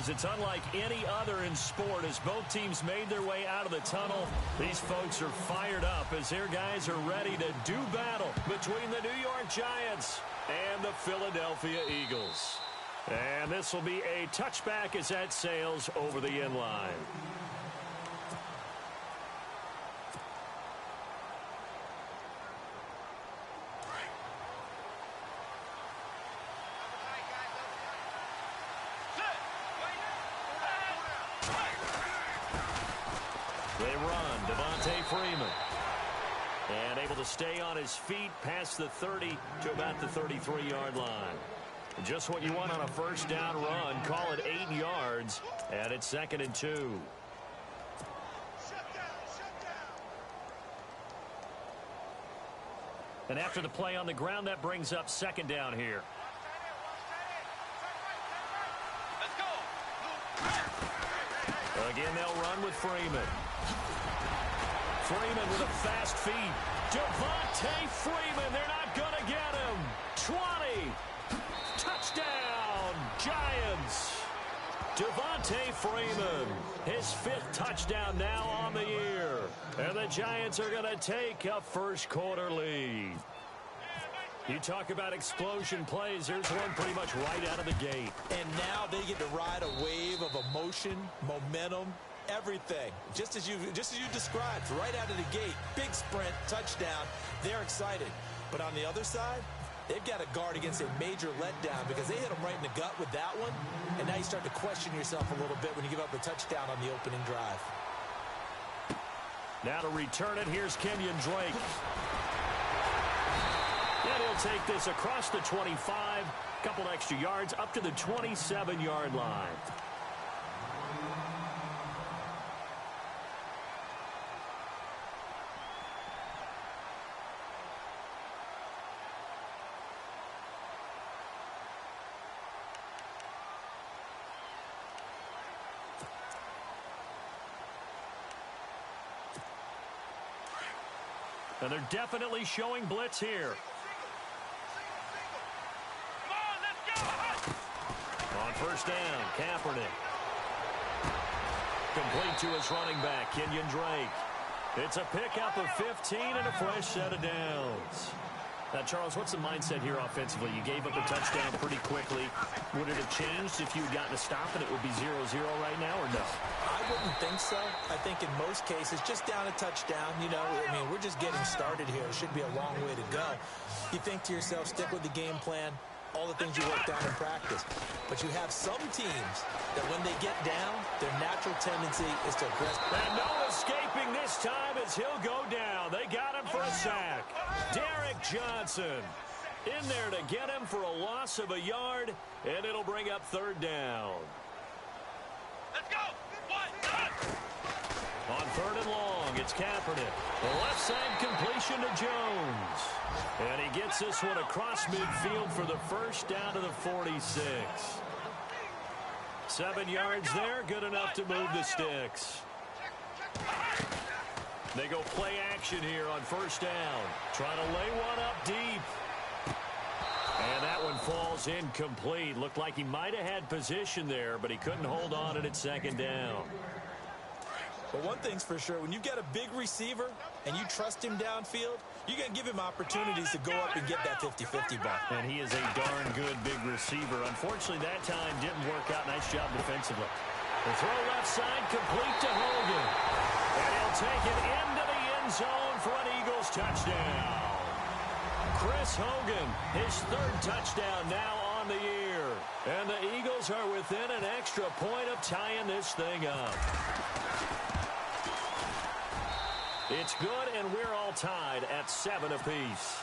because it's unlike any other in sport. As both teams made their way out of the tunnel, these folks are fired up as their guys are ready to do battle between the New York Giants and the Philadelphia Eagles. And this will be a touchback as that sails over the end line. Freeman. And able to stay on his feet past the 30 to about the 33-yard line. Just what you want on a first down run. Call it 8 yards, and it's 2nd and 2. And after the play on the ground, that brings up 2nd down here. Again, they'll run with Freeman. Freeman with a fast feet. Devontae Freeman, they're not going to get him. 20. Touchdown, Giants. Devontae Freeman, his 5th touchdown now on the year. And the Giants are going to take a first-quarter lead. You talk about explosion plays. There's one pretty much right out of the gate. And now they get to ride a wave of emotion, momentum, everything. Just as you described, right out of the gate, big sprint, touchdown. They're excited. But on the other side, they've got to guard against a major letdown because they hit them right in the gut with that one. And now you start to question yourself a little bit when you give up a touchdown on the opening drive. Now to return it, here's Kenyon Drake. And he'll take this across the 25, couple extra yards, up to the 27-yard line. And they're definitely showing blitz here. On first down, Kaepernick. Complete to his running back, Kenyon Drake. It's a pickup of 15 and a fresh set of downs. Now, Charles, what's the mindset here offensively? You gave up a touchdown pretty quickly. Would it have changed if you had gotten a stop and it would be 0-0 right now, or no? I wouldn't think so. I think in most cases, just down a touchdown, you know, I mean, we're just getting started here. It should be a long way to go. You think to yourself, stick with the game plan, all the things you worked on in practice. But you have some teams that when they get down, their natural tendency is to aggress. And no escaping this time as he'll go down. They got him for a sack. Derek Johnson in there to get him for a loss of a yard, and it'll bring up 3rd down. Let's go. On 3rd and long, it's Kaepernick. The left side completion to Jones. And he gets this one across midfield for the first down to the 46. 7 yards there, good enough to move the sticks. They go play action here on first down. Trying to lay one up deep. And that one falls incomplete. Looked like he might have had position there, but he couldn't hold on it at 2nd down. But one thing's for sure, when you've got a big receiver and you trust him downfield, you're going to give him opportunities to go up and get that 50-50 ball. And he is a darn good big receiver. Unfortunately, that time didn't work out. Nice job defensively. The throw left side complete to Hogan. And he'll take it into the end zone for an Eagles touchdown. Chris Hogan, his 3rd touchdown now on the year. And the Eagles are within an extra point of tying this thing up. It's good, and we're all tied at 7 apiece.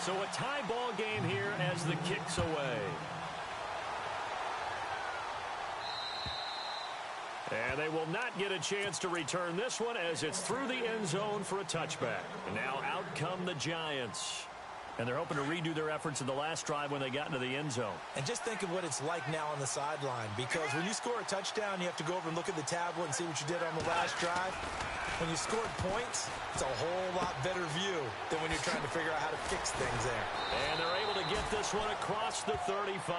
So a tie ball game here as the kick's away. And they will not get a chance to return this one as it's through the end zone for a touchback. And now out come the Giants. And they're hoping to redo their efforts in the last drive when they got into the end zone. And just think of what it's like now on the sideline, because when you score a touchdown, you have to go over and look at the tablet and see what you did on the last drive. When you scored points, it's a whole lot better view than when you're trying to figure out how to fix things there. And they're able to get this one across the 35.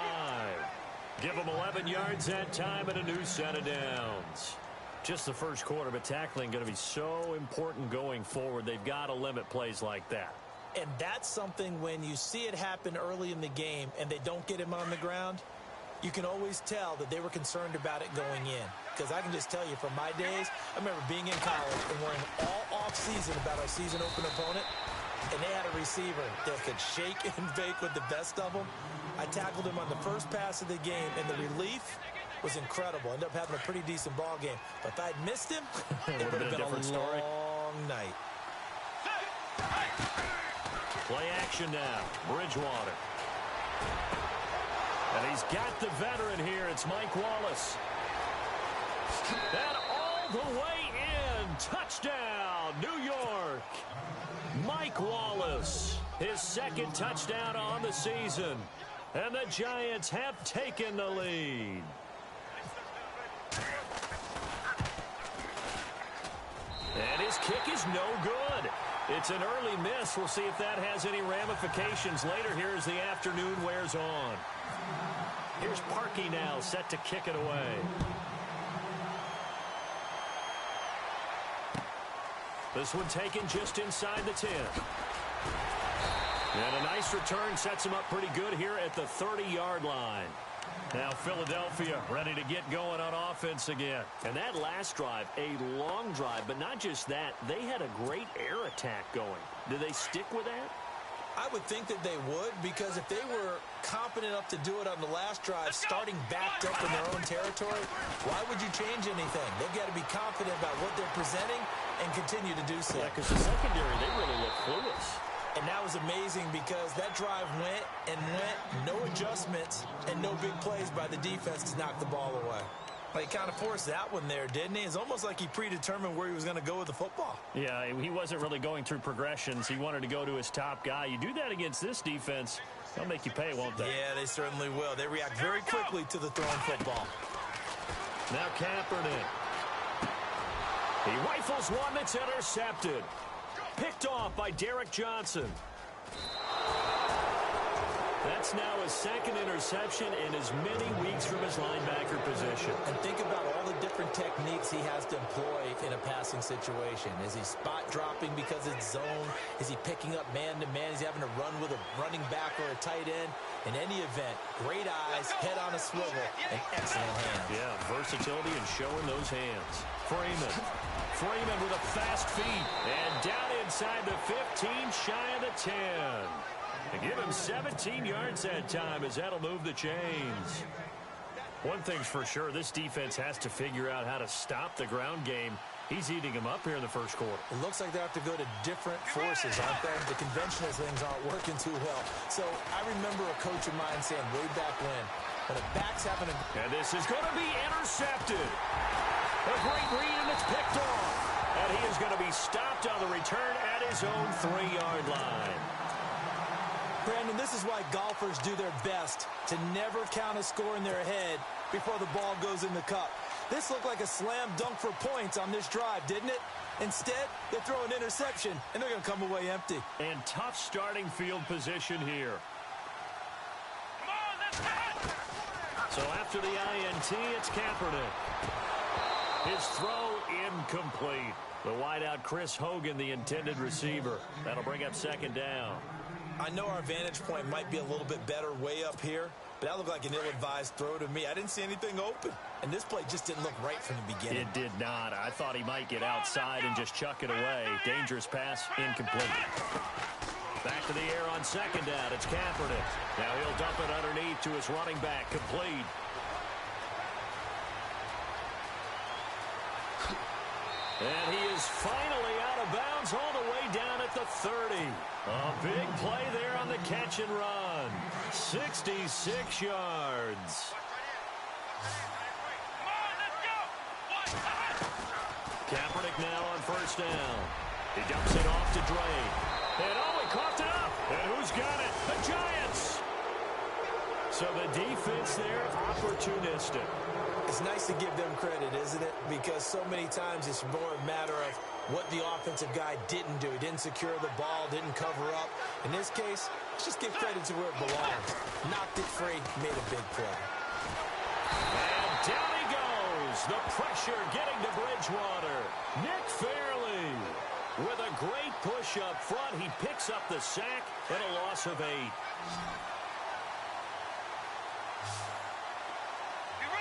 Give them 11 yards that time and a new set of downs. Just the first quarter, but tackling going to be so important going forward. They've got to limit plays like that. And that's something when you see it happen early in the game and they don't get him on the ground, you can always tell that they were concerned about it going in. Because I can just tell you from my days, I remember being in college and worrying all off-season about our season open opponent, and they had a receiver that could shake and bake with the best of them. I tackled him on the first pass of the game, and the relief was incredible. Ended up having a pretty decent ball game. But if I'd missed him, it would have been a long night. Play action now. Bridgewater. And he's got the veteran here. It's Mike Wallace. And all the way in. Touchdown, New York. Mike Wallace. His second touchdown on the season. And the Giants have taken the lead. And his kick is no good. It's an early miss. We'll see if that has any ramifications later here as the afternoon wears on. Here's Parkey now, set to kick it away. This one taken just inside the 10. And a nice return sets him up pretty good here at the 30-yard line. Now Philadelphia ready to get going on offense again. And that last drive, a long drive, but not just that. They had a great air attack going. Do they stick with that? I would think that they would, because if they were competent enough to do it on the last drive, starting backed up in their own territory, why would you change anything? They've got to be confident about what they're presenting and continue to do so. Yeah, because the secondary, they really look clueless. And that was amazing because that drive went and went, no adjustments, and no big plays by the defense to knock the ball away. He kind of forced that one there, didn't he? It's almost like he predetermined where he was going to go with the football. Yeah, he wasn't really going through progressions. He wanted to go to his top guy. You do that against this defense, they'll make you pay, won't they? Yeah, they certainly will. They react very quickly to the thrown football. Now Kaepernick. He rifles one that's intercepted. Picked off by Derek Johnson. That's now his second interception in as many weeks from his linebacker position. And think about all the different techniques he has to employ in a passing situation. Is he spot dropping because it's zone? Is he picking up man-to-man? Is he having to run with a running back or a tight end? In any event, great eyes, head on a swivel, and excellent hands. Yeah, versatility and showing those hands. Freeman with a fast feet. And down inside the 15, shy of the 10. And give him 17 yards that time as that'll move the chains. One thing's for sure, this defense has to figure out how to stop the ground game. He's eating him up here in the first quarter. It looks like they have to go to different forces, aren't they? The conventional things aren't working too well. So I remember a coach of mine saying way back when a back's having a... And this is going to be intercepted. A great read, and it's picked off. And he is going to be stopped on the return at his own 3-yard line. Brandon, this is why golfers do their best to never count a score in their head before the ball goes in the cup. This looked like a slam dunk for points on this drive, didn't it? Instead, they throw an interception, and they're going to come away empty. And tough starting field position here. Come on, let's go! So after the INT, it's Kaepernick. His throw incomplete. The wideout Chris Hogan, the intended receiver. That'll bring up second down. I know our vantage point might be a little bit better way up here, but that looked like an ill-advised throw to me. I didn't see anything open, and this play just didn't look right from the beginning. It did not. I thought he might get outside and just chuck it away. Dangerous pass, incomplete. Back to the air on second down. It's Kaepernick. Now he'll dump it underneath to his running back, complete. And he is finally out of bounds all the way down at the 30. A big play there on the catch and run. 66 yards. Come on, let's go! Kaepernick now on first down. He dumps it off to Drake. And oh, he coughed it up. And who's got it? The Giants. So the defense there, opportunistic. It's nice to give them credit, isn't it? Because so many times it's more a matter of what the offensive guy didn't do. He didn't secure the ball, didn't cover up. In this case, let's just give credit to where it belongs. Knocked it free, made a big play. And down he goes. The pressure getting to Bridgewater. Nick Fairley with a great push up front. He picks up the sack and a loss of 8.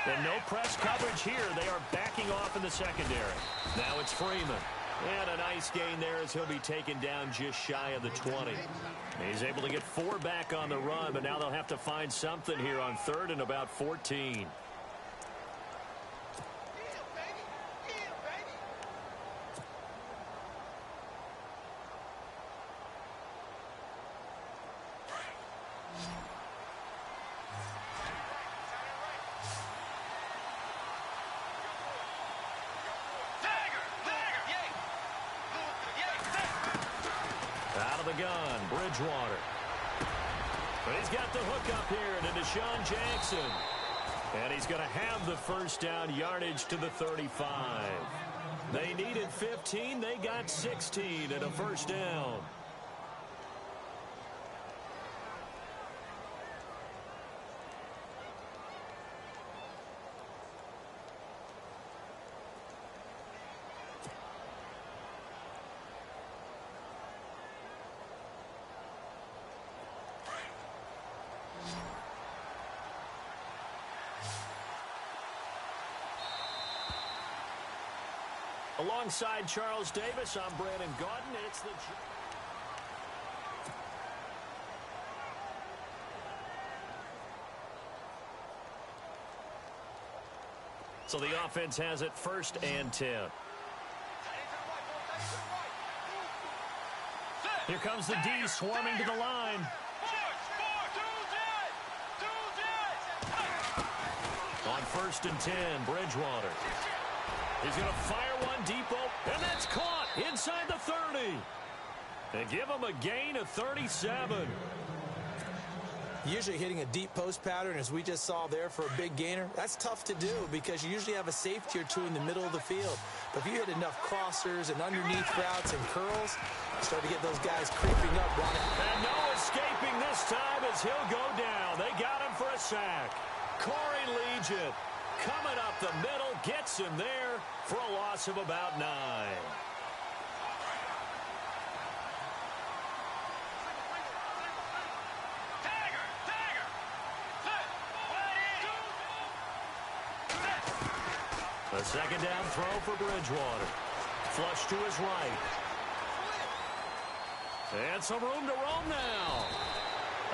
And no press coverage here. They are backing off in the secondary. Now it's Freeman. And a nice gain there as he'll be taken down just shy of the 20. He's able to get 4 back on the run, but now they'll have to find something here on 3rd and about 14. Gun, Bridgewater. But he's got the hook up here to Deshaun Jackson. And he's going to have the first down, yardage to the 35. They needed 15. They got 16 and a first down. Alongside Charles Davis, I'm Brandon Gaudin. It's the... So the offense has it 1st and 10. Here comes the D swarming to the line. On 1st and 10, Bridgewater. He's going to fire one deep, and that's caught inside the 30. They give him a gain of 37. Usually hitting a deep post pattern, as we just saw there for a big gainer, that's tough to do because you usually have a safety or 2 in the middle of the field. But if you hit enough crossers and underneath routes and curls, you start to get those guys creeping up. And no escaping this time as he'll go down. They got him for a sack. Corey Legion coming up the middle, gets him there for a loss of about 9. A second down throw for Bridgewater. Flush to his right. And some room to roam now.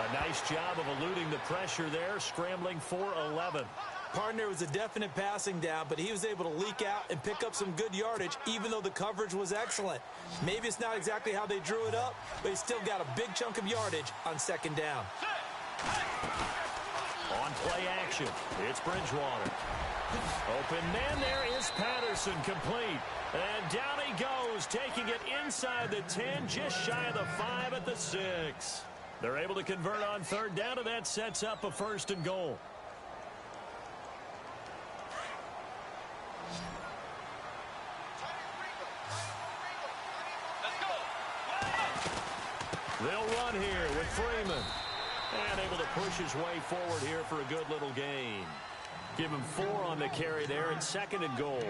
A nice job of eluding the pressure there, scrambling for 11. Partner was a definite passing down, but he was able to leak out and pick up some good yardage, even though the coverage was excellent. Maybe it's not exactly how they drew it up, but he still got a big chunk of yardage on second down. On play action, it's Bridgewater. Open man there is Patterson, complete. And down he goes, taking it inside the 10, just shy of the 5 at the 6. They're able to convert on third down, and that sets up a 1st and goal. They'll run here with Freeman. And able to push his way forward here for a good little gain. Give him 4 on the carry there, and 2nd and goal.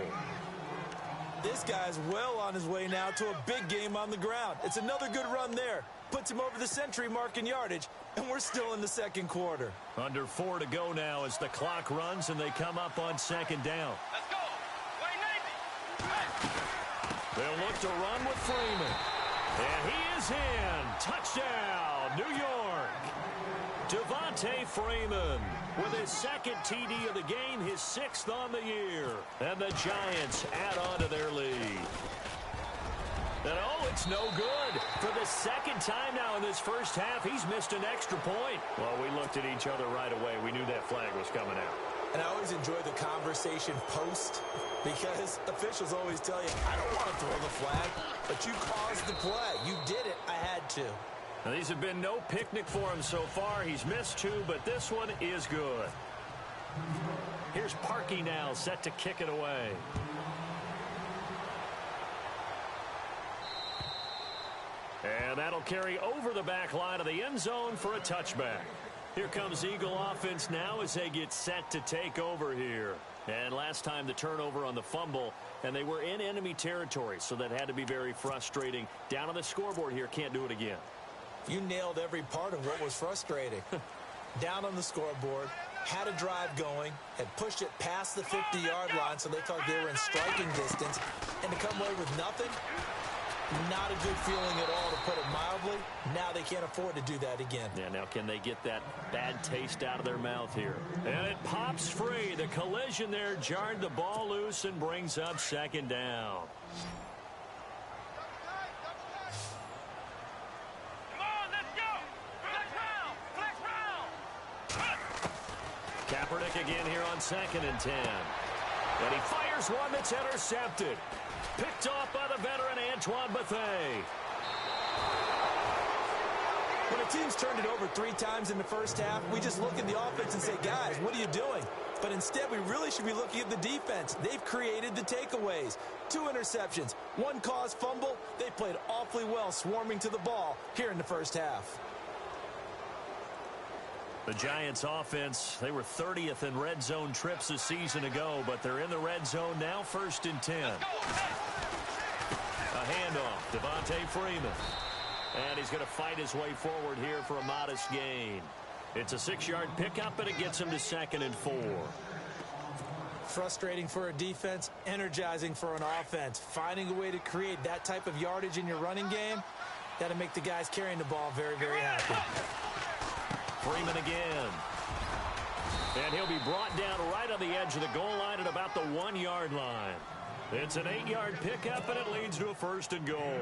This guy's well on his way now to a big game on the ground. It's another good run there. Puts him over the century mark in yardage, and we're still in the second quarter. Under 4 to go now as the clock runs, and they come up on 2nd down. Let's go. They'll look to run with Freeman. And he is in. Touchdown, New York. Devontae Freeman with his 2nd TD of the game, his 6th on the year. And the Giants add on to their lead. And oh, it's no good. For the 2nd time now in this first half, he's missed an extra point. Well, we looked at each other right away. We knew that flag was coming out. And I always enjoy the conversation post because officials always tell you, I don't want to throw the flag, but you caused the play. You did it. I had to. Now, these have been no picnic for him so far. He's missed 2, but this one is good. Here's Parkey now, set to kick it away. And that'll carry over the back line of the end zone for a touchback. Here comes Eagle offense now as they get set to take over here. And last time the turnover on the fumble, and they were in enemy territory, so that had to be very frustrating. Down on the scoreboard here, can't do it again. You nailed every part of what was frustrating. Down on the scoreboard, had a drive going, had pushed it past the 50-yard line so they thought they were in striking distance, and to come away with nothing, not a good feeling at all, to put it mildly. Now they can't afford to do that again. Yeah, now can they get that bad taste out of their mouth here? And it pops free. The collision there jarred the ball loose and brings up second down. Come on, let's go! Flex round! Kaepernick again here on 2nd and 10. And he fires one that's intercepted. Picked off by the veteran Antoine Bethea. When a team's turned it over 3 times in the first half, we just look at the offense and say, guys, what are you doing? But instead, we really should be looking at the defense. They've created the takeaways. 2 interceptions, 1 caused fumble. They played awfully well swarming to the ball here in the first half. The Giants offense, they were 30th in red zone trips a season ago, but they're in the red zone now, 1st and 10. A handoff, Devontae Freeman. And he's going to fight his way forward here for a modest gain. It's a 6-yard pickup, and it gets him to 2nd and 4. Frustrating for a defense, energizing for an offense. Finding a way to create that type of yardage in your running game, that'll make the guys carrying the ball very, very happy. Freeman again. And he'll be brought down right on the edge of the goal line at about the 1-yard line. It's an 8-yard pickup, and it leads to a 1st and goal.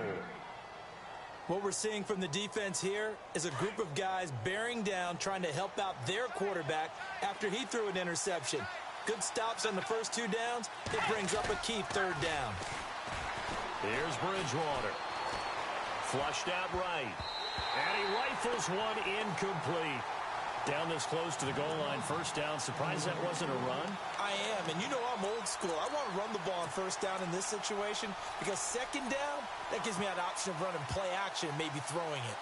What we're seeing from the defense here is a group of guys bearing down, trying to help out their quarterback after he threw an interception. Good stops on the first 2 downs. It brings up a key 3rd down. Here's Bridgewater. Flushed out right. And he rifles one incomplete. Down this close to the goal line, 1st down. Surprised that wasn't a run? I am, and you know I'm old school. I want to run the ball on 1st down in this situation because 2nd down, that gives me an option of running play action, maybe throwing it.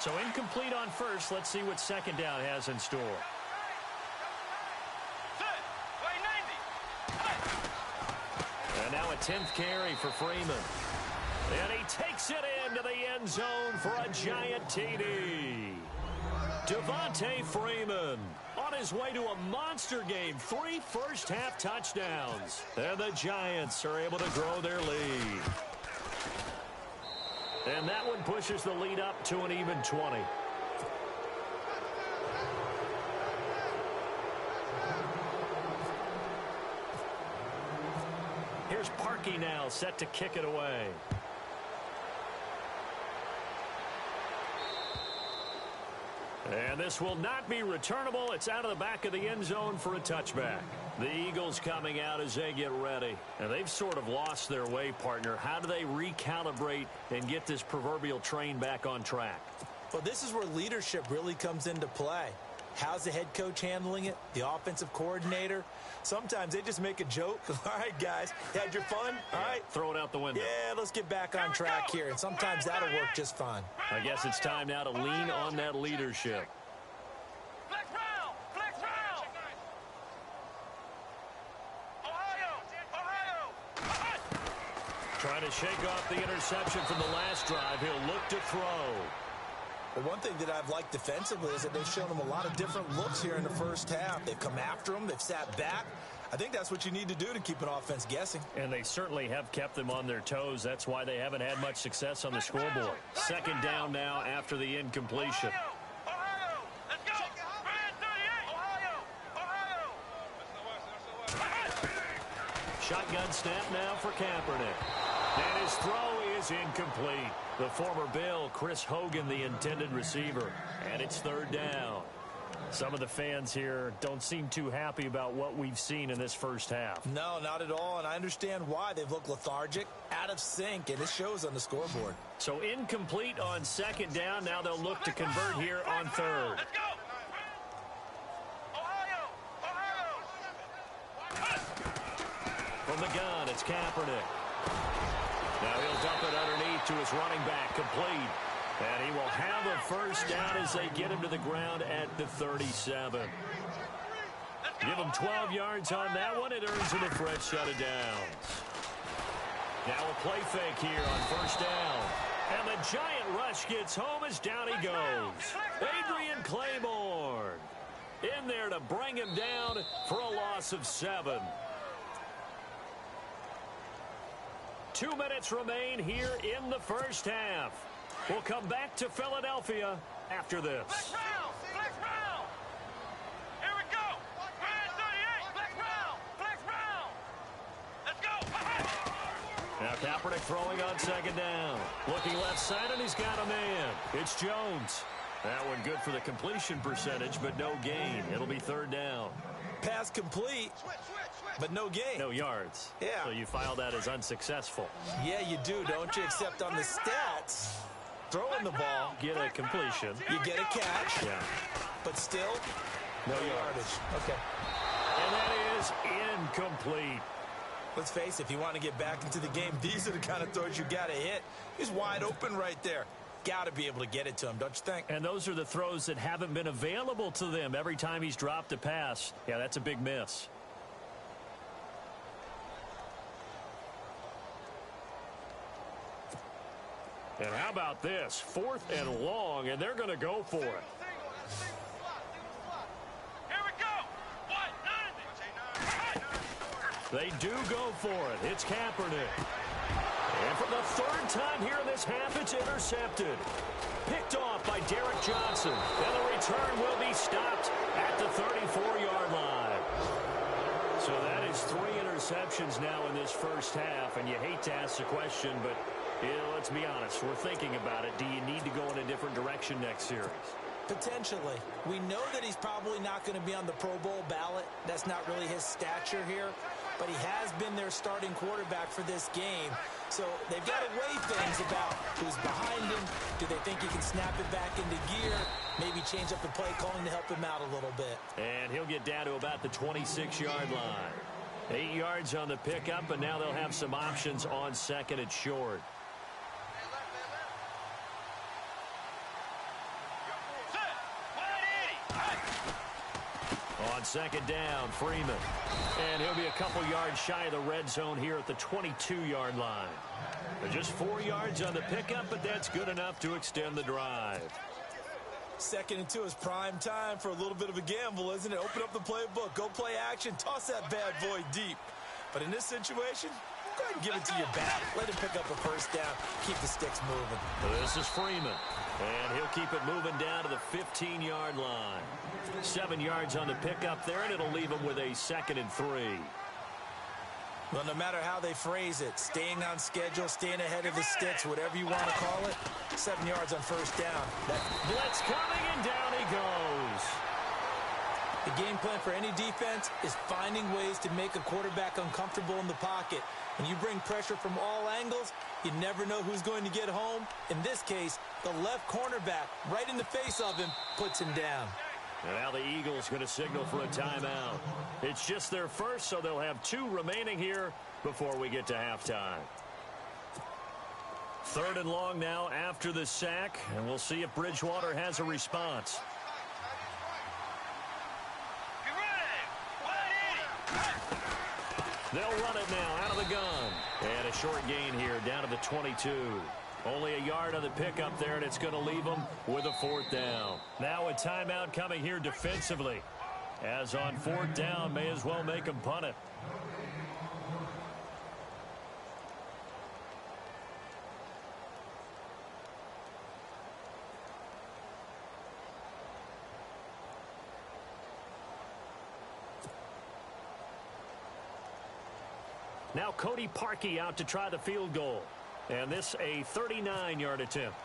So incomplete on 1st. Let's see what 2nd down has in store. And now a 10th carry for Freeman. And he takes it into the end zone for a giant TD. Devontae Freeman on his way to a monster game. 3 first-half touchdowns. And the Giants are able to grow their lead. And that one pushes the lead up to an even 20. Here's Parkey now, set to kick it away. And this will not be returnable. It's out of the back of the end zone for a touchback. The Eagles coming out as they get ready. And they've sort of lost their way, partner. How do they recalibrate and get this proverbial train back on track? Well, this is where leadership really comes into play. How's the head coach handling it? The offensive coordinator? Sometimes they just make a joke. All right, guys, had your fun? All right. Throw it out the window. Yeah, let's get back on track here. And sometimes that'll work just fine. I guess it's time now to lean on that leadership. Flex round! Flex round! Ohio! Trying to shake off the interception from the last drive. He'll look to throw. But one thing that I've liked defensively is that they've shown them a lot of different looks here in the first half. They've come after them. They've sat back. I think that's what you need to do to keep an offense guessing. And they certainly have kept them on their toes. That's why they haven't had much success on the scoreboard. 2nd down now after the incompletion. Ohio! Let's go! Man 38! Ohio! Shotgun snap now for Kaepernick. And his throw is incomplete. The former Bill, Chris Hogan, the intended receiver. And it's third down. Some of the fans here don't seem too happy about what we've seen in this first half. No, not at all, and I understand why. They've looked lethargic, out of sync, and it shows on the scoreboard. So incomplete on second down. Now they'll look to convert here on third. Let's go. Ohio. From the gun, it's Kaepernick. Now he'll dump it underneath to his running back, complete. And he will have a first down as they get him to the ground at the 37. Give him 12 yards on that one. It earns him a fresh set of downs. Now a play fake here on first down. And the giant rush gets home as down he goes. Adrian Claiborne in there to bring him down for a loss of 7. 2 minutes remain here in the first half. We'll come back to Philadelphia after this. Flex round. Here we go. Brand 38. Flex round. Let's go. Now Kaepernick throwing on second down. Looking left side, and he's got a man. It's Jones. That one good for the completion percentage, but no gain. It'll be third down. Pass complete, but no gain. No yards. Yeah. So you file that as unsuccessful. Yeah, you do, don't you? Except on the stats, throwing the ball, Get a completion. you get a catch, Yeah. but still, no yardage. Okay. And that is incomplete. Let's face it, if you want to get back into the game, these are the kind of throws you got to hit. He's wide open right there. Got to be able to get it to him, don't you think? And those are the throws that haven't been available to them every time he's dropped a pass. Yeah, that's a big miss. And how about this? 4th and long, and they're going to go for it. Here we go. They do go for it. It's Kaepernick. And for the third time here in this half, it's intercepted. Picked off by Derek Johnson. And the return will be stopped at the 34-yard line. So that is 3 interceptions now in this first half. And you hate to ask the question, but let's be honest. We're thinking about it. Do you need to go in a different direction next series? Potentially. We know that he's probably not going to be on the Pro Bowl ballot. That's not really his stature here. But he has been their starting quarterback for this game. So they've got to weigh things about who's behind him. Do they think he can snap it back into gear? Maybe change up the play calling to help him out a little bit. And he'll get down to about the 26-yard line. 8 yards on the pickup, and now they'll have some options on second and short. On second down, Freeman. And he'll be a couple yards shy of the red zone here at the 22-yard line. Just 4 yards on the pickup, but that's good enough to extend the drive. 2nd and 2 is prime time for a little bit of a gamble, isn't it? Open up the playbook, go play action, toss that bad boy deep. But in this situation, go ahead and give it to your back. Let him pick up a first down, keep the sticks moving. This is Freeman. And he'll keep it moving down to the 15-yard line. 7 yards on the pickup there, and it'll leave him with a 2nd and 3. Well, no matter how they phrase it, staying on schedule, staying ahead of the sticks, whatever you want to call it, 7 yards on first down. Blitz coming, and down he goes. The game plan for any defense is finding ways to make a quarterback uncomfortable in the pocket. When you bring pressure from all angles, you never know who's going to get home. In this case, the left cornerback, right in the face of him, puts him down. And now the Eagles going to signal for a timeout. It's just their first, so they'll have 2 remaining here before we get to halftime. 3rd and long now after the sack, and we'll see if Bridgewater has a response. They'll run it now out of the gun. And a short gain here down to the 22. Only a yard on the pickup there, and it's going to leave them with a 4th down. Now a timeout coming here defensively. As on 4th down, may as well make them punt it. Now Cody Parkey out to try the field goal. And this a 39-yard attempt.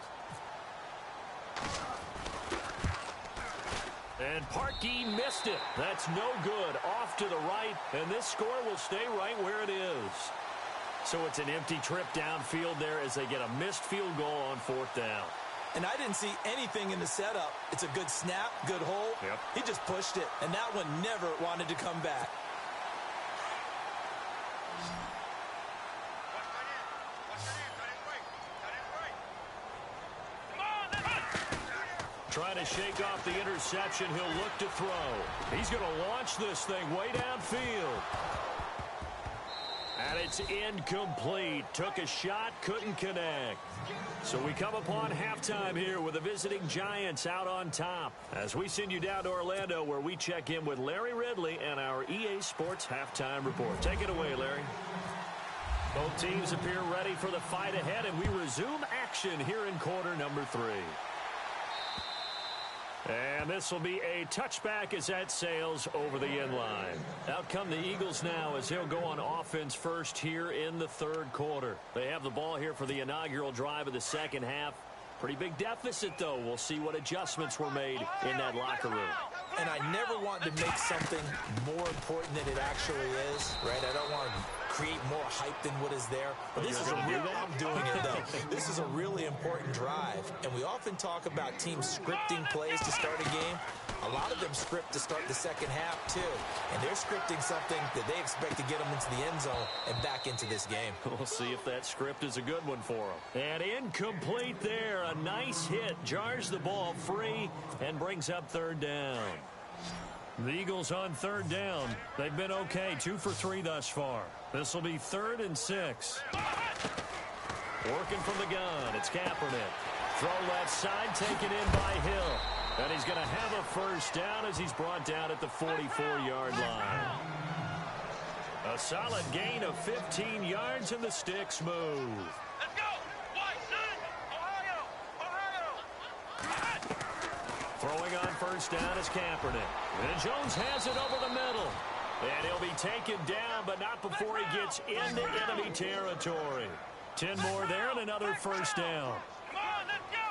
And Parkey missed it. That's no good. Off to the right, and this score will stay right where it is. So it's an empty trip downfield there as they get a missed field goal on 4th down. And I didn't see anything in the setup. It's a good snap, good hole. Yep. He just pushed it, and that one never wanted to come back. Trying to shake off the interception. He'll look to throw. He's going to launch this thing way downfield. And it's incomplete. Took a shot, couldn't connect. So we come upon halftime here with the visiting Giants out on top. As we send you down to Orlando, where we check in with Larry Ridley and our EA Sports Halftime Report. Take it away, Larry. Both teams appear ready for the fight ahead, and we resume action here in quarter number 3. And this will be a touchback as that sails over the end line. Out come the Eagles now as they'll go on offense first here in the 3rd quarter. They have the ball here for the inaugural drive of the 2nd half. Pretty big deficit, though. We'll see what adjustments were made in that locker room. And I never want to make something more important than it actually is, right? I don't want to create more hype than what is there. But this is I'm doing it, though. This is a really important drive. And we often talk about teams scripting plays to start a game. A lot of them script to start the 2nd half, too. And they're scripting something that they expect to get them into the end zone and back into this game. We'll see if that script is a good one for them. And incomplete there. A nice hit. Jars the ball free and brings up 3rd down. The Eagles on 3rd down. They've been okay. 2 for 3 thus far. This will be 3rd and 6. Working from the gun. It's Kaepernick. Throw left side, taken in by Hill. And he's going to have a first down as he's brought down at the 44-yard line. A solid gain of 15 yards, and the sticks move. Let's go! Ohio! Ohio! Throwing on first down is Kaepernick. And Jones has it over the middle. And he'll be taken down, but not before he gets into enemy territory. 10 more there and another first down. Come on, let's go!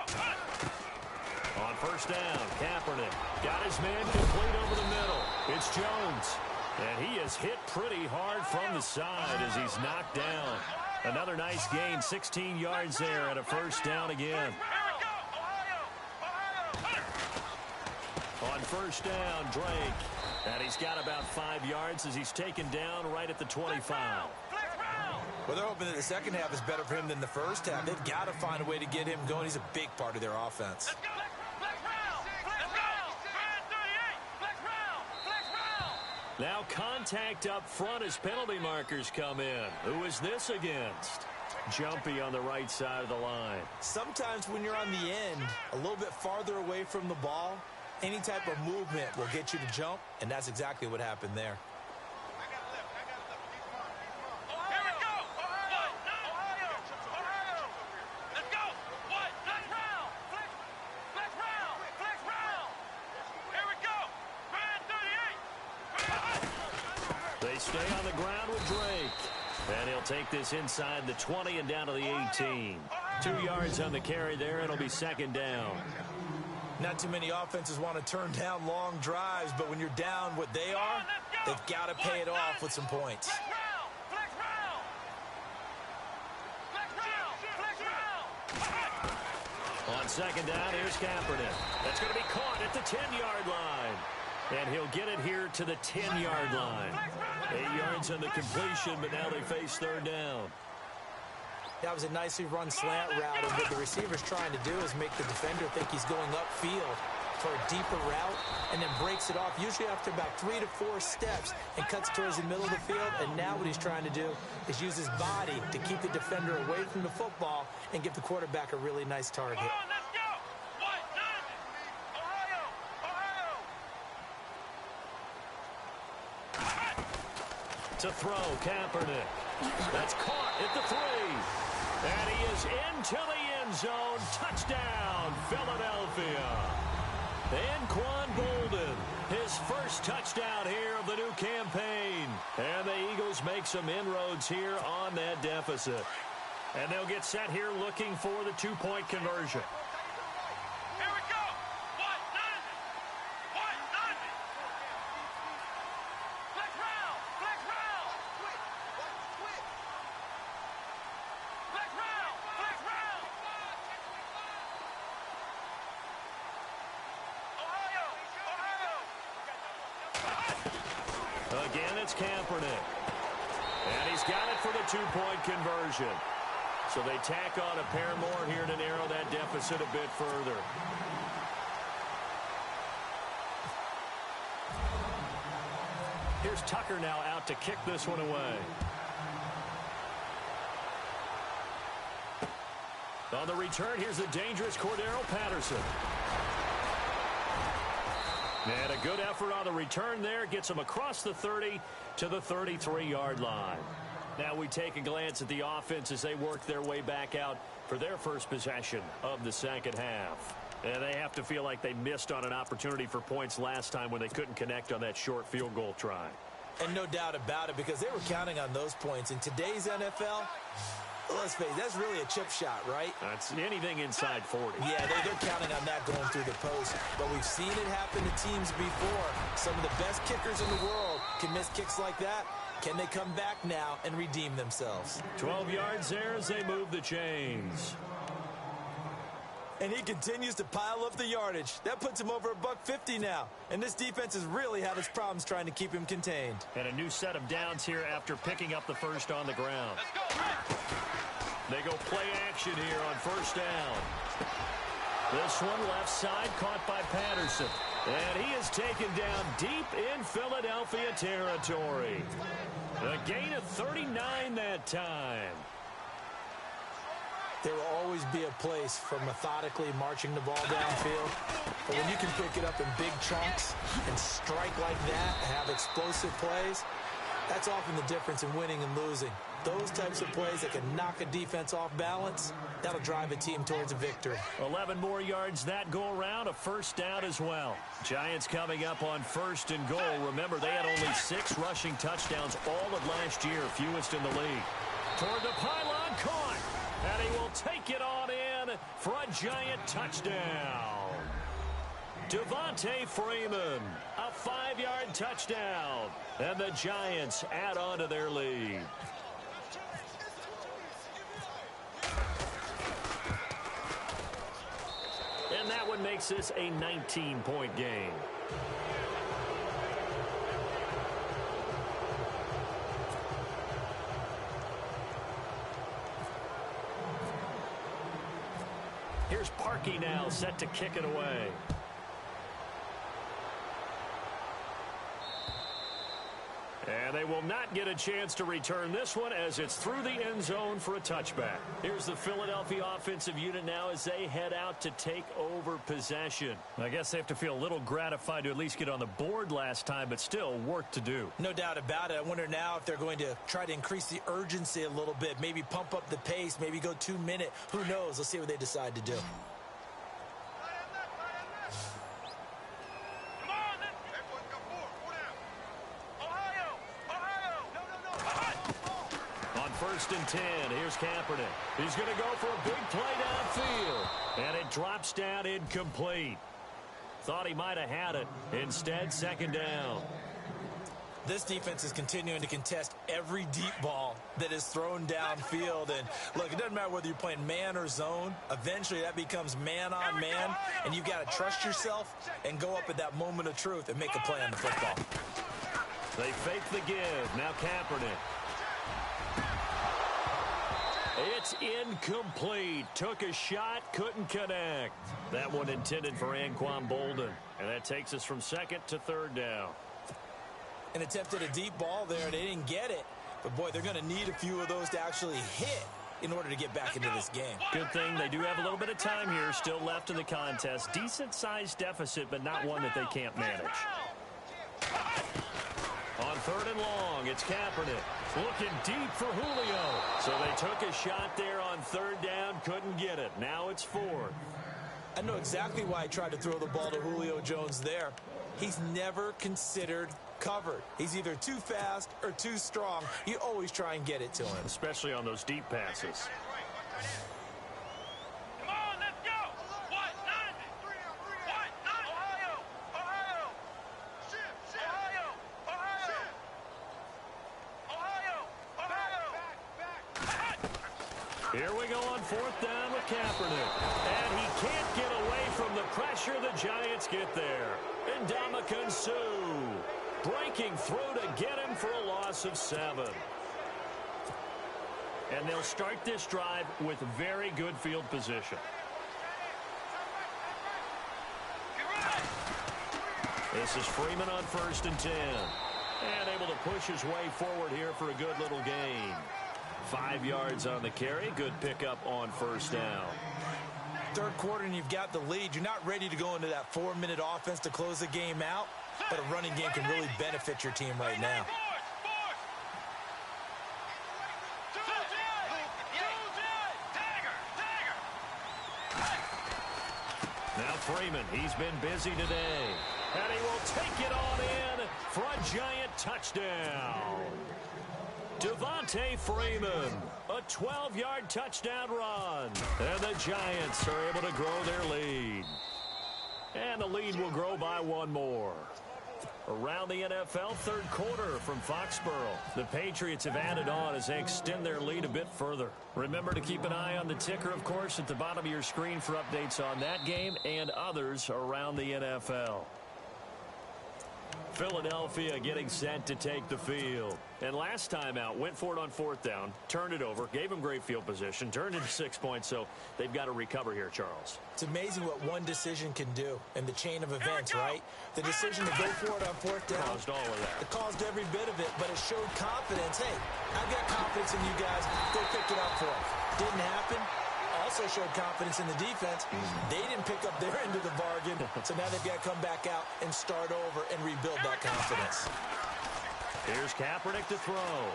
On first down, Kaepernick got his man complete over the middle. It's Jones. And he is hit pretty hard from the side as he's knocked down. Another nice gain, 16 yards there and a first down again. On first down, Drake. And he's got about 5 yards as he's taken down right at the 25. Well, they're hoping that the 2nd half is better for him than the 1st half. They've got to find a way to get him going. He's a big part of their offense. Now contact up front as penalty markers come in. Who is this against? Jumpy on the right side of the line. Sometimes when you're on the end, a little bit farther away from the ball, any type of movement will get you to jump, and that's exactly what happened there. They stay on the ground with Drake. And he'll take this inside the 20 and down to the 18. 2 yards on the carry there. It'll be 2nd down. Not too many offenses want to turn down long drives, but when you're down what they are, they've got to pay it off with some points. On 2nd down, here's Kaepernick. That's going to be caught at the 10-yard line. And he'll get it here to the 10-yard line. 8 yards on the completion, but now they face 3rd down. That was a nicely run slant route, and what the receiver's trying to do is make the defender think he's going upfield for a deeper route and then breaks it off, usually after about 3 to 4 steps, and cuts towards the middle of the field. And now what he's trying to do is use his body to keep the defender away from the football and give the quarterback a really nice target. To throw, Kaepernick. That's caught at the 3. And he is into the end zone. Touchdown, Philadelphia. Anquan Bolden, his first touchdown here of the new campaign. And the Eagles make some inroads here on that deficit. And they'll get set here looking for the two-point conversion. Here we go. White, nothing. White, nothing. Black round. Black round. Quick. Quick. Black round. Black round. Ohio. Ohio. Again, it's Kaepernick. And he's got it for the two-point conversion. So they tack on a pair more here to narrow that deficit a bit further. Here's Tucker now out to kick this one away. On the return, here's the dangerous Cordero Patterson. And a good effort on the return there. Gets him across the 30 to the 33-yard line. Now we take a glance at the offense as they work their way back out for their first possession of the second half. And they have to feel like they missed on an opportunity for points last time when they couldn't connect on that short field goal try. And no doubt about it, because they were counting on those points. In today's NFL, let's face it, that's really a chip shot, right? That's anything inside 40. Yeah, they're counting on that going through the post. But we've seen it happen to teams before. Some of the best kickers in the world can miss kicks like that. Can they come back now and redeem themselves? 12 yards there as they move the chains. And he continues to pile up the yardage. That puts him over $150 now. And this defense has really had its problems trying to keep him contained. And a new set of downs here after picking up the first on the ground. They go play action here on first down. This one left side caught by Patterson. And he is taken down deep in Philadelphia territory. A gain of 39 that time. There will always be a place for methodically marching the ball downfield. But when you can pick it up in big chunks and strike like that and have explosive plays, that's often the difference in winning and losing. Those types of plays that can knock a defense off balance, that'll drive a team towards a victory. 11 more yards that go around, a first down as well. Giants coming up on first and goal. Remember, they had only 6 rushing touchdowns all of last year, fewest in the league. Toward the pylon, caught. And he will take it on in for a Giant touchdown. Devontae Freeman, a 5-yard touchdown. And the Giants add on to their lead. And that one makes this a 19-point game. Here's Parkey now, set to kick it away. And they will not get a chance to return this one as it's through the end zone for a touchback. Here's the Philadelphia offensive unit now as they head out to take over possession. I guess they have to feel a little gratified to at least get on the board last time, but still work to do. No doubt about it. I wonder now if they're going to try to increase the urgency a little bit, maybe pump up the pace, maybe go 2-minute. Who knows? Let's see what they decide to do. First and 10. Here's Kaepernick. He's going to go for a big play downfield. And it drops down incomplete. Thought he might have had it. Instead, second down. This defense is continuing to contest every deep ball that is thrown downfield. And, look, it doesn't matter whether you're playing man or zone. Eventually, that becomes man on man. And you've got to trust yourself and go up at that moment of truth and make a play on the football. They fake the give. Now Kaepernick. It's incomplete. Took a shot, couldn't connect. That one intended for Anquan Bolden. And that takes us from second to third down. And attempted a deep ball there. They didn't get it. But, boy, they're going to need a few of those to actually hit in order to get back into this game. Good thing they do have a little bit of time here still left in the contest. Decent-sized deficit, but not one that they can't manage. On third and long, it's Kaepernick. Looking deep for Julio. So they took a shot there on third down, couldn't get it. Now it's fourth. I know exactly why I tried to throw the ball to Julio Jones there. He's never considered covered. He's either too fast or too strong. You always try and get it to him. Especially on those deep passes. Come on, let's go. What? None. What? None. Ohio. Ohio. Ohio. Ohio. Ohio. Ohio. Here we go on fourth down with Kaepernick. And he can't get away from the pressure. The Giants get there. And Ndamukong Suh breaking through to get him for a loss of 7. And they'll start this drive with very good field position. This is Freeman on 1st and 10. And able to push his way forward here for a good little gain. 5 yards on the carry. Good pickup on 1st down. Third quarter and you've got the lead. You're not ready to go into that 4-minute offense to close the game out, but a running game can really benefit your team right now. Now Freeman, he's been busy today. And he will take it on in for a Giant touchdown. Devontae Freeman, a 12-yard touchdown run. And the Giants are able to grow their lead. And the lead will grow by 1 more. Around the NFL, third quarter from Foxborough. The Patriots have added on as they extend their lead a bit further. Remember to keep an eye on the ticker, of course, at the bottom of your screen for updates on that game and others around the NFL. Philadelphia getting set to take the field. And last time out, went for it on 4th down, turned it over, gave them great field position, turned it to 6 points, so they've got to recover here, Charles. It's amazing what one decision can do in the chain of events, right? The decision to go for it on 4th down. Caused all of that. It caused every bit of it, but it showed confidence. Hey, I've got confidence in you guys. Go pick it up for them. Didn't happen. Also showed confidence in the defense. They didn't pick up their end of the bargain, so now they've got to come back out and start over and rebuild that confidence. Here's Kaepernick to throw.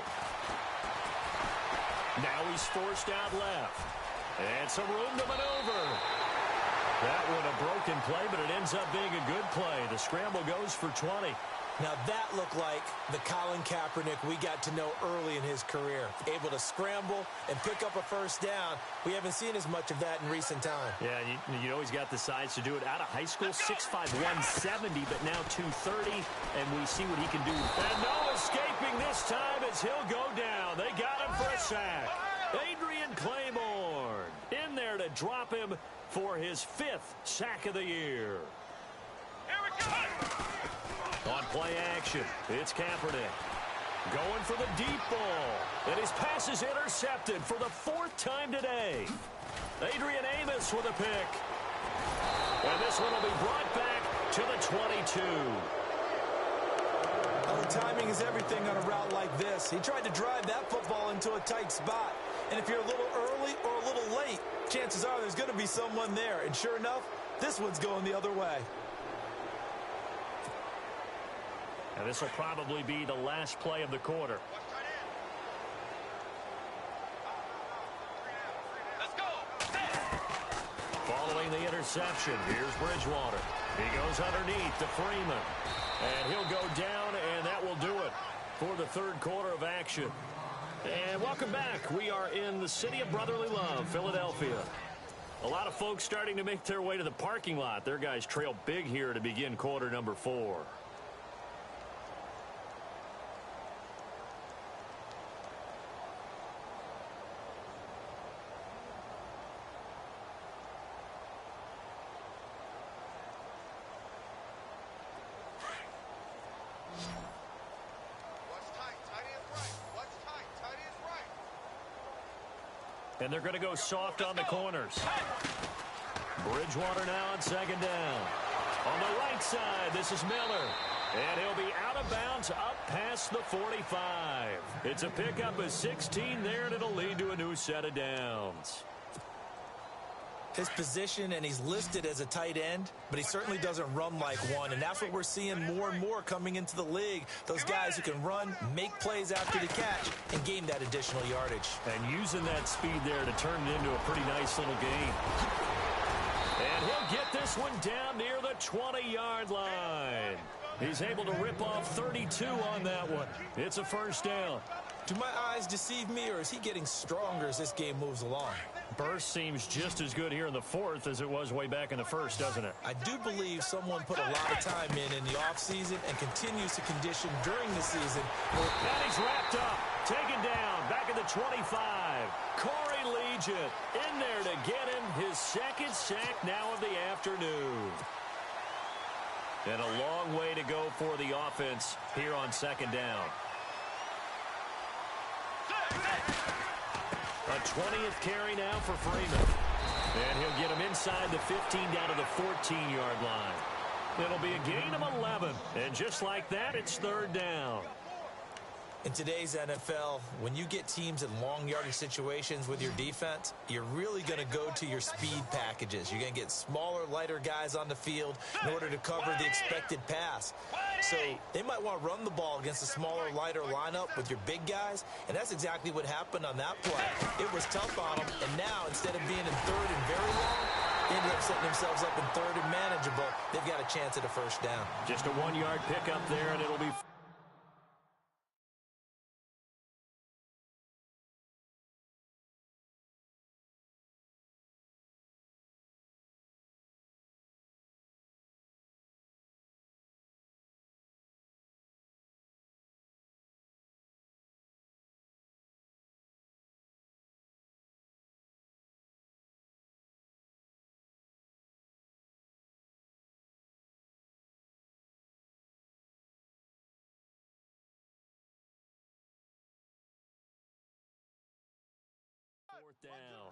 Now he's forced out left. And some room to maneuver. That one a broken play, but it ends up being a good play. The scramble goes for 20. Now that looked like the Colin Kaepernick we got to know early in his career. Able to scramble and pick up a 1st down. We haven't seen as much of that in recent time. Yeah, you know he's got the size to do it. Out of high school, 6'5", 170, but now 230, and we see what he can do. And no escaping this time as he'll go down. They got him for a sack. Adrian Claiborne in there to drop him for his 5th sack of the year. Here we go. On play action, it's Kaepernick. Going for the deep ball. And his pass is intercepted for the 4th time today. Adrian Amos with a pick. And this one will be brought back to the 22. Oh, timing is everything on a route like this. He tried to drive that football into a tight spot. And if you're a little early or a little late, chances are there's going to be someone there. And sure enough, this one's going the other way. And this will probably be the last play of the quarter. Let's go. Following the interception, here's Bridgewater. He goes underneath to Freeman. And he'll go down, and that will do it for the third quarter of action. And welcome back. We are in the city of brotherly love, Philadelphia. A lot of folks starting to make their way to the parking lot. Their guys trail big here to begin quarter number 4. And they're going to go soft on the corners. Bridgewater now on 2nd down. On the right side, this is Miller. And he'll be out of bounds up past the 45. It's a pickup of 16 there, and it'll lead to a new set of downs. His position, and he's listed as a tight end, but he certainly doesn't run like one, and that's what we're seeing more and more coming into the league. Those guys who can run, make plays after the catch, and gain that additional yardage. And using that speed there to turn it into a pretty nice little gain. And he'll get this one down near the 20-yard line. He's able to rip off 32 on that one. It's a 1st down. Do my eyes deceive me, or is he getting stronger as this game moves along? Burst seems just as good here in the fourth as it was way back in the first, doesn't it? I do believe someone put a lot of time in the offseason and continues to condition during the season. And he's wrapped up, taken down, back at the 25. Corey Legion in there to get him his second sack now of the afternoon. And a long way to go for the offense here on second down. A 20th carry now for Freeman. And he'll get him inside the 15 down to the 14-yard line. It'll be a gain of 11. And just like that, it's third down. In today's NFL, when you get teams in long yardage situations with your defense, you're really going to go to your speed packages. You're going to get smaller, lighter guys on the field in order to cover the expected pass. So they might want to run the ball against a smaller, lighter lineup with your big guys, and that's exactly what happened on that play. It was tough on them, and now instead of being in third and very long, they ended up setting themselves up in third and manageable. They've got a chance at a first down. Just a 1-yard pickup there, and it'll be... Fourth down.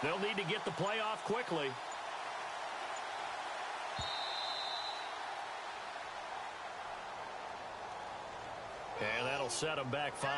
They'll need to get the play off quickly. And that'll set them back 5.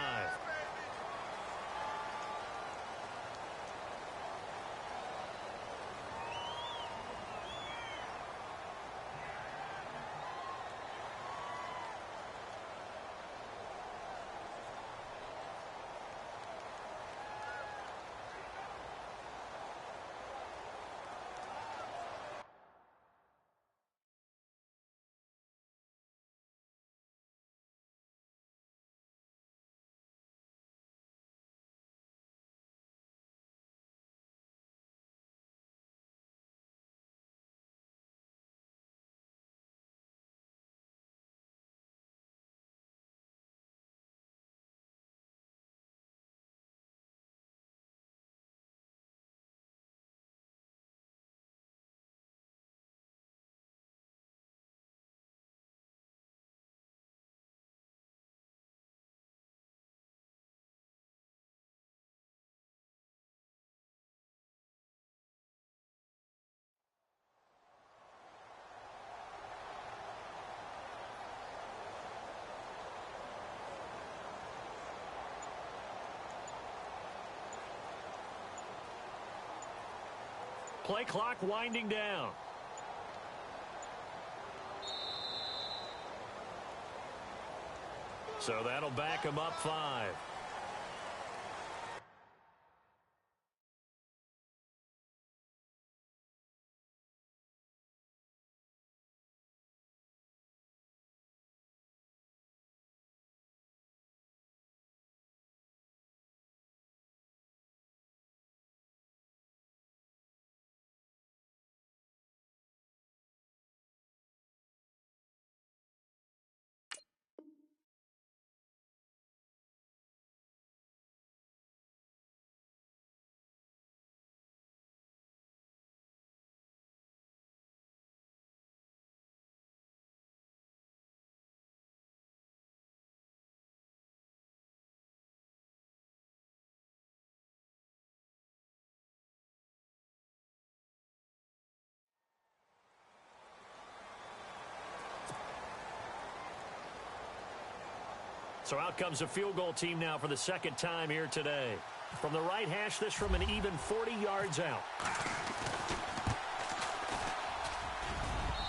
Play clock winding down. So that'll back him up 5. So out comes a field goal team now for the second time here today. From the right hash, this from an even 40 yards out.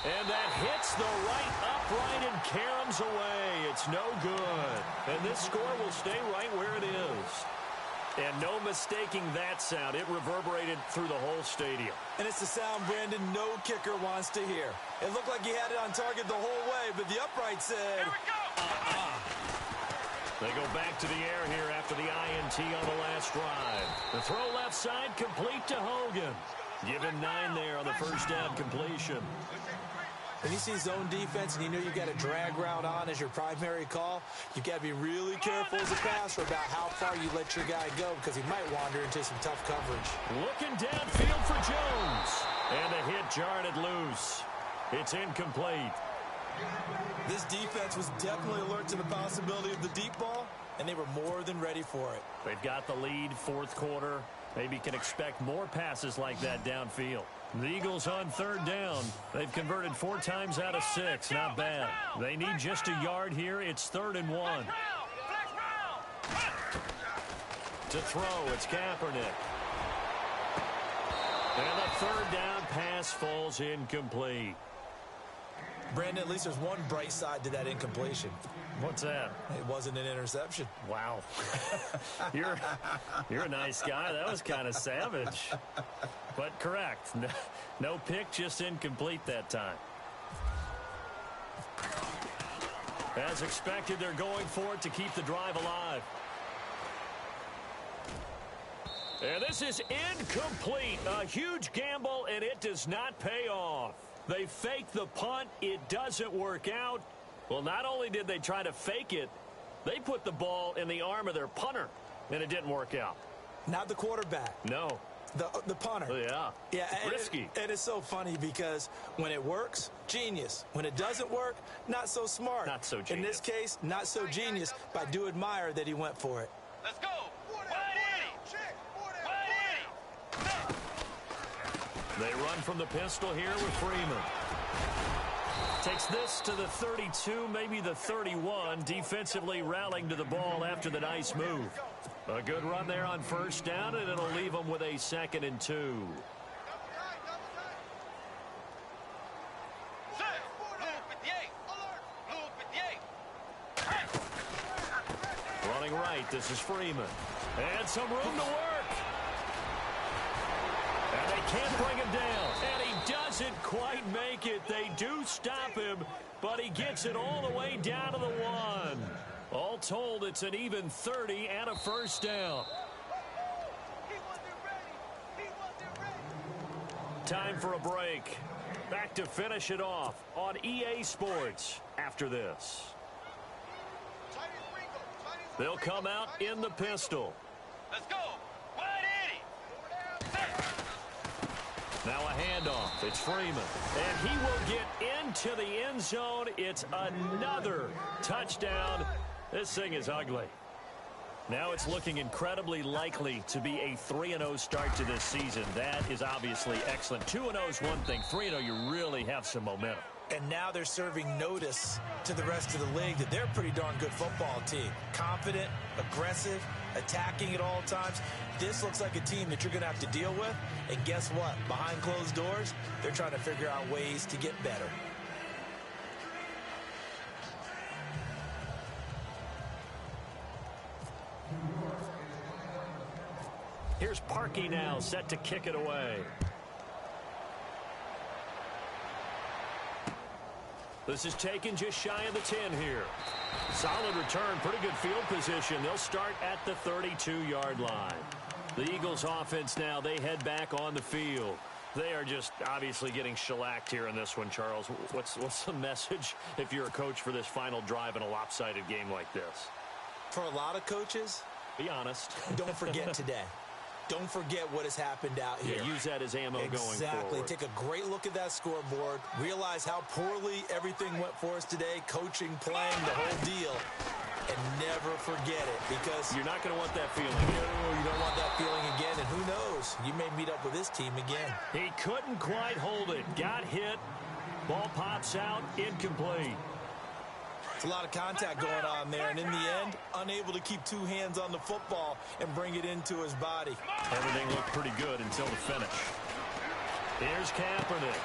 And that hits the right upright and caroms away. It's no good. And this score will stay right where it is. And no mistaking that sound. It reverberated through the whole stadium. And it's the sound, Brandon, no kicker wants to hear. It looked like he had it on target the whole way, but the upright said, Here we go. They go back to the air here after the INT on the last drive. The throw left side complete to Hogan. Given 9 there on the first down completion. When you see zone defense and you know you've got a drag route on as your primary call, you've got to be really careful as a passer about how far you let your guy go because he might wander into some tough coverage. Looking downfield for Jones. And a hit jarred it loose. It's incomplete. This defense was definitely alert to the possibility of the deep ball, and they were more than ready for it. They've got the lead, fourth quarter. Maybe can expect more passes like that downfield. The Eagles on third down. They've converted 4 times out of 6. Not bad. They need just a yard here. It's 3rd and 1. To throw, it's Kaepernick. And the third down pass falls incomplete. Brandon, at least there's one bright side to that incompletion. What's that? It wasn't an interception. Wow. You're a nice guy. That was kind of savage. But correct. No pick, just incomplete that time. As expected, they're going for it to keep the drive alive. And this is incomplete. A huge gamble, and it does not pay off. They fake the punt. It doesn't work out. Well, not only did they try to fake it, they put the ball in the arm of their punter, and it didn't work out. Not the quarterback. No. The punter. Yeah. Yeah. Risky. It is so funny because when it works, genius. When it doesn't work, not so smart. Not so genius. In this case, not so genius, but I do admire that he went for it. Let's go. 180. They run from the pistol here with Freeman. Takes this to the 32, maybe the 31. Defensively rallying to the ball after the nice move. A good run there on first down, and it'll leave them with a 2nd and 2. Running right, this is Freeman. And some room to work. And they can't bring him down. And he doesn't quite make it. They do stop him, but he gets it all the way down to the 1. All told, it's an even 30 and a first down. Time for a break. Back to finish it off on EA Sports after this. They'll come out in the pistol. Let's go. 180. Now a handoff. It's Freeman. And he will get into the end zone. It's another touchdown. This thing is ugly. Now it's looking incredibly likely to be a 3-0 start to this season. That is obviously excellent. 2-0 is one thing. 3-0, you really have some momentum. And now they're serving notice to the rest of the league that they're a pretty darn good football team. Confident, aggressive, attacking at all times. This looks like a team that you're going to have to deal with. And guess what? Behind closed doors, they're trying to figure out ways to get better. Here's Parkey now, set to kick it away. This is taken just shy of the 10 here. Solid return, pretty good field position. They'll start at the 32-yard line. The Eagles offense now, they head back on the field. They are just obviously getting shellacked here in this one, Charles. What's the message if you're a coach for this final drive in a lopsided game like this? For a lot of coaches, be honest. Don't forget today. Don't forget what has happened out here. Yeah, use that as ammo going forward. Exactly. Take a great look at that scoreboard. Realize how poorly everything went for us today. Coaching, playing, the whole deal. And never forget it because you're not going to want that feeling. No, you don't want that feeling again. And who knows? You may meet up with this team again. He couldn't quite hold it. Got hit. Ball pops out. Incomplete. It's a lot of contact going on there, and in the end, unable to keep two hands on the football and bring it into his body. Everything looked pretty good until the finish. Here's Kaepernick.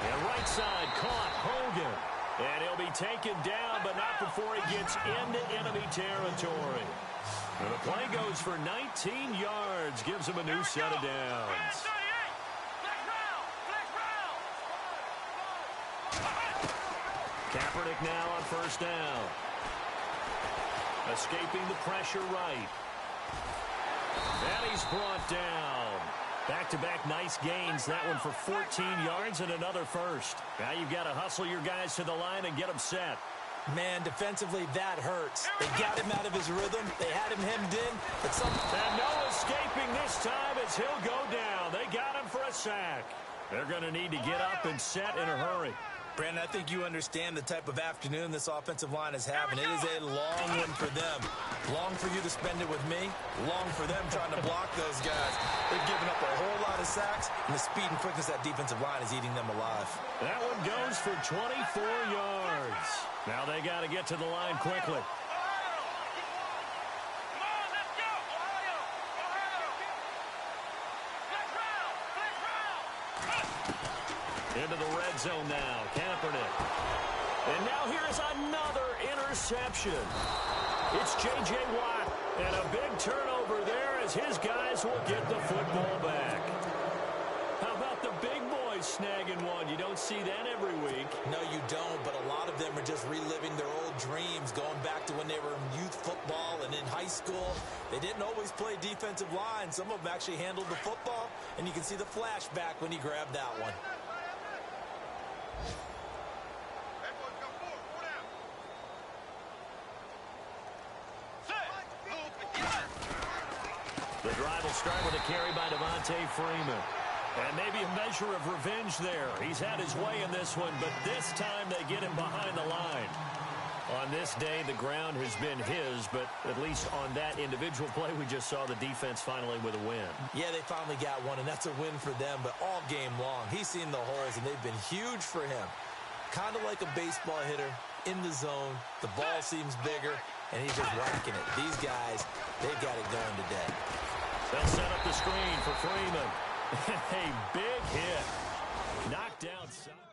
And right side caught Hogan. And he'll be taken down, but not before he gets into enemy territory. And the play goes for 19 yards, gives him a new set of downs. Kaepernick now on first down. Escaping the pressure right. And he's brought down. Back-to-back nice gains. That one for 14 yards and another first. Now you've got to hustle your guys to the line and get them set. Man, defensively, that hurts. They got him out of his rhythm. They had him hemmed in. But and no escaping this time as he'll go down. They got him for a sack. They're going to need to get up and set in a hurry. Brandon, I think you understand the type of afternoon this offensive line is having. It is a long one for them. Long for you to spend it with me. Long for them trying to block those guys. They've given up a whole lot of sacks, and the speed and quickness of that defensive line is eating them alive. That one goes for 24 yards. Now they got to get to the line quickly. Into the red zone now, Kaepernick. And now here's another interception. It's J.J. Watt, and a big turnover there as his guys will get the football back. How about the big boys snagging one? You don't see that every week. No, you don't, but a lot of them are just reliving their old dreams, going back to when they were in youth football and in high school. They didn't always play defensive line. Some of them actually handled the football, and you can see the flashback when he grabbed that one. The drive will start with a carry by Devontae Freeman. And maybe a measure of revenge there. He's had his way in this one, but this time they get him behind the line. On this day, the ground has been his, but at least on that individual play, we just saw the defense finally with a win. Yeah, they finally got one, and that's a win for them, but all game long, he's seen the holes, and they've been huge for him. Kind of like a baseball hitter in the zone. The ball seems bigger, and he's just whacking it. These guys, they've got it going today. They'll set up the screen for Freeman. A big hit. Knocked outside.